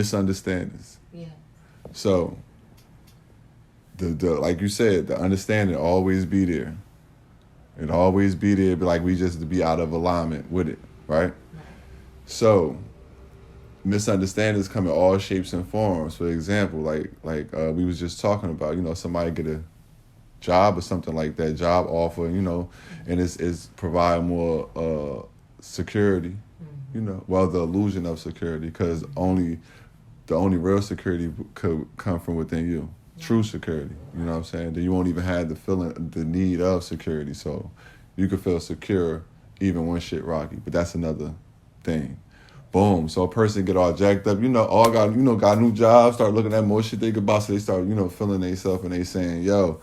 misunderstandings. Yeah. So, the like you said, the understanding always be there. It always be there, but like we just to be out of alignment with it, right? Right. So, misunderstandings come in all shapes and forms. For example, like we was just talking about, somebody get a job or something like that, job offer, and it's provide more security, well, the illusion of security, because the only real security could come from within you. True security, you know what I'm saying? Then you won't even have the need of security, so you can feel secure even when shit rocky. But that's another thing. Boom. So a person get all jacked up, all got new jobs, start looking at more shit they could buy, so they start, feeling themselves and they saying, yo,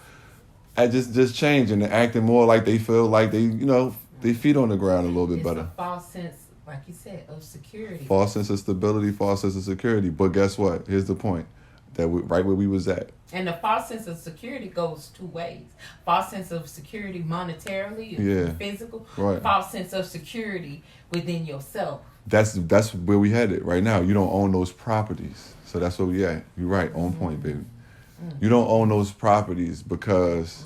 I just changing and acting more like they feel like they, they feet on the ground a little bit better. It's a false sense, like you said, of security. False sense of stability, false sense of security. But guess what? Here's the point. Right where we was at. And the false sense of security goes two ways. False sense of security monetarily, physical. Right. False sense of security within yourself. That's where we headed right now. You don't own those properties. So that's where we at. You're right. On point, baby. You don't own those properties because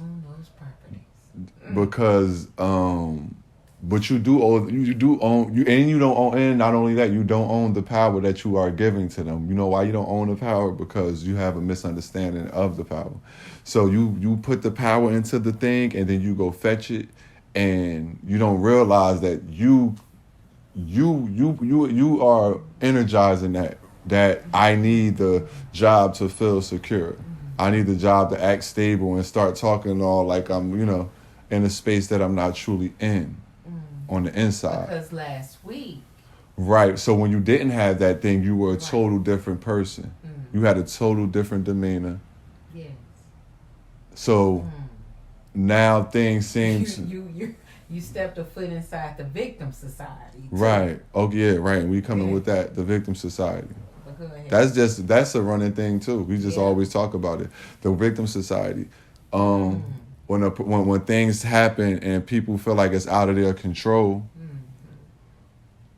but you do own, and you don't own, and not only that, you don't own the power that you are giving to them. You know why you don't own the power? Because you have a misunderstanding of the power. So you put the power into the thing, and then you go fetch it, and you don't realize that you are energizing that I need the job to feel secure. I need the job to act stable and start talking all like I'm, in a space that I'm not truly in. On the inside. Because last week. Right. So when you didn't have that thing, you were a total different person. You had a total different demeanor. Yes. So now things seem you stepped a foot inside the victim society. Too. Right. Oh yeah, right. We coming with that, the victim society. Go ahead. That's a running thing too. We just always talk about it. The victim society. When things happen and people feel like it's out of their control,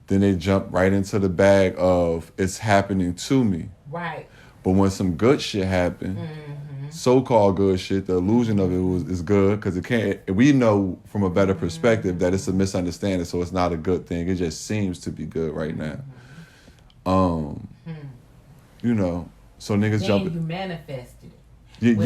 then they jump right into the bag of it's happening to me. Right. But when some good shit happen, so-called good shit, the illusion of it is good because it can't. We know from a better perspective that it's a misunderstanding, so it's not a good thing. It just seems to be good right now. So niggas then jump. You manifested it. Then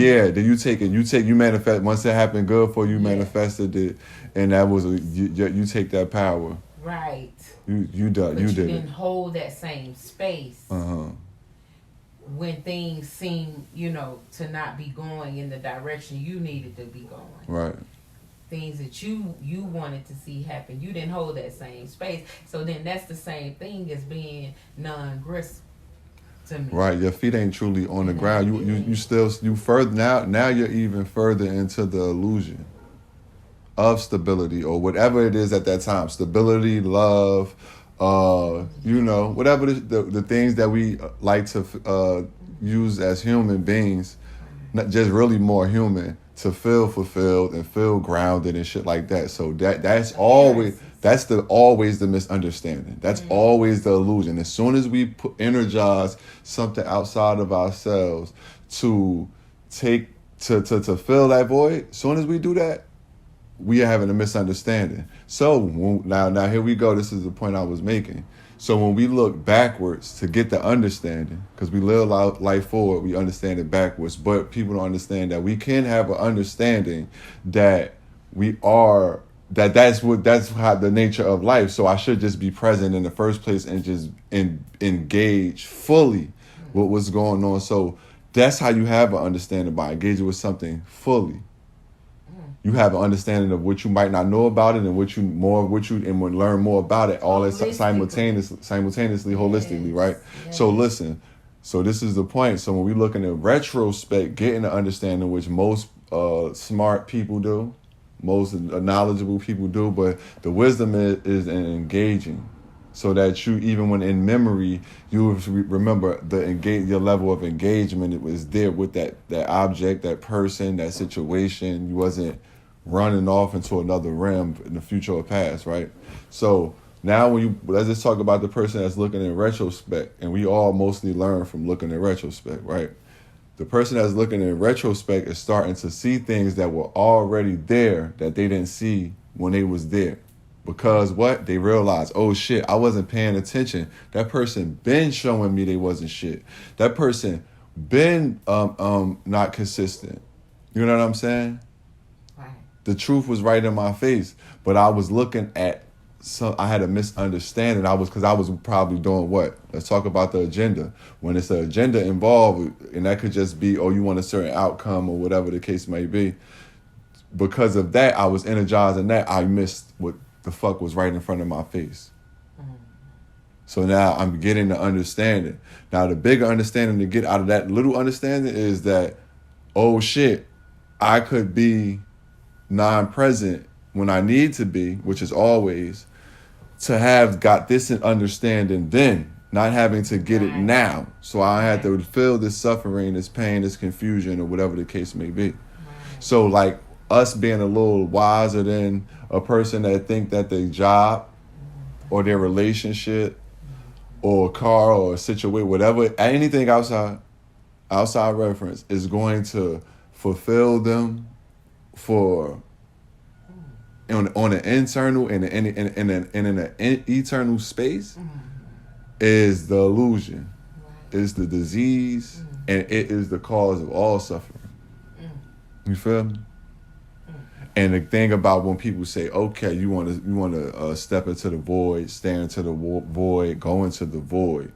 you manifest. Once it happened good for you, manifested it, and that was you take that power. Right. You did. You didn't hold that same space. When things seem, to not be going in the direction you needed to be going. Right. Things that you wanted to see happen, you didn't hold that same space. So then that's the same thing as being non-aggressive. Right, your feet ain't truly on the ground. You further now you're even further into the illusion of stability or whatever it is at that time. Stability, love, whatever the things that we like to use as human beings, not just really more human, to feel fulfilled and feel grounded and shit like that. So that's always the misunderstanding. That's always the illusion. As soon as we energize something outside of ourselves to fill that void, as soon as we do that, we are having a misunderstanding. So now here we go. This is the point I was making. So when we look backwards to get the understanding, because we live life forward, we understand it backwards. But people don't understand that we can have an understanding that we are. That's how the nature of life. So I should just be present in the first place and just engage fully with what's going on. So that's how you have an understanding by engaging with something fully. You have an understanding of what you might not know about it and learn more about it all simultaneously, holistically, right? Yes. So listen. So this is the point. So when we looking at retrospect, getting the understanding, which most smart people do. Most knowledgeable people do, but the wisdom is in engaging, so that you, even when in memory, you remember your level of engagement. It was there with that object, that person, that situation. You wasn't running off into another realm in the future or past, right? So Now let's just talk about the person that's looking in retrospect, and we all mostly learn from looking in retrospect, right? The person that's looking in retrospect is starting to see things that were already there that they didn't see when they was there. Because what? They realize, oh shit, I wasn't paying attention. That person been showing me they wasn't shit. That person been not consistent. You know what I'm saying? Right. The truth was right in my face, but I was looking at I had a misunderstanding. Because I was probably doing what? Let's talk about the agenda. When it's an agenda involved, and that could just be, oh, you want a certain outcome or whatever the case may be. Because of that, I was energizing that. I missed what the fuck was right in front of my face. Mm-hmm. So now I'm getting the understanding. Now the bigger understanding to get out of that little understanding is that, oh shit, I could be non-present when I need to be, which is always, to have got this understanding then, not having to get it now. So I had to feel this suffering, this pain, this confusion, or whatever the case may be. So like us being a little wiser than a person that think that their job or their relationship or a car or a situation, whatever, anything outside reference is going to fulfill them for on an internal and in an eternal space is the illusion, is the disease, and it is the cause of all suffering. You feel me? And the thing about when people say, okay, you want to step into the void, stare into the void, go into the void,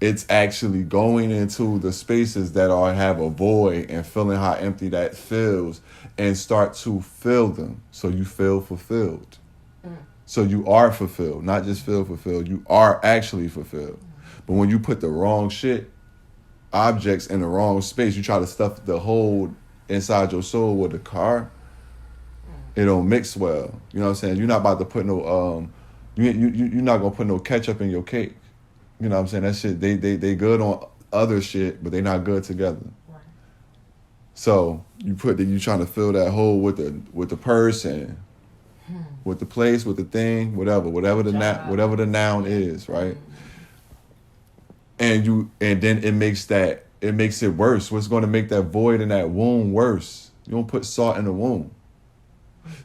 it's actually going into the spaces that have a void and feeling how empty that feels and start to fill them so you feel fulfilled. So you are fulfilled, not just feel fulfilled, you are actually fulfilled. But when you put the wrong shit, objects in the wrong space, you try to stuff the hole inside your soul with a car, it don't mix well. You know what I'm saying? You're not about to put no, you're not going to put no ketchup in your cake. You know what I'm saying? That shit, they good on other shit, but they not good together. Right. So you trying to fill that hole with the person, with the place, with the thing, whatever the noun is, right? And then it makes it worse. What's going to make that void in that wound worse? You don't put salt in the wound.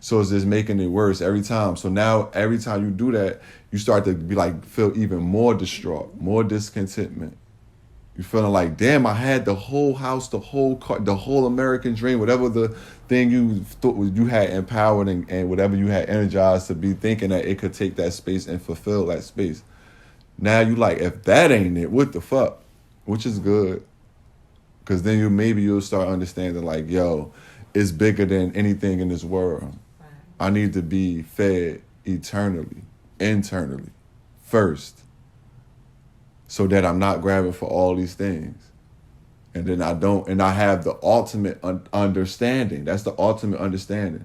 So it's just making it worse every time. So now every time you do that, you start to be like, feel even more distraught, more discontentment. You're feeling like, damn, I had the whole house, the whole car, the whole American dream, whatever the thing you thought you had empowered and whatever you had energized to be thinking that it could take that space and fulfill that space. Now you like, if that ain't it, what the fuck? Which is good. Because then you'll start understanding like, yo, it's bigger than anything in this world. Right. I need to be fed eternally, internally, first. So that I'm not grabbing for all these things. And then I have the ultimate understanding. That's the ultimate understanding.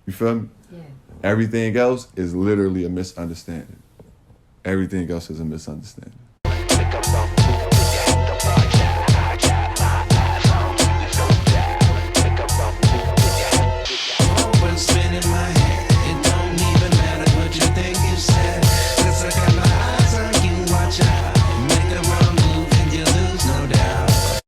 You feel me? Yeah. Everything else is literally a misunderstanding. Everything else is a misunderstanding.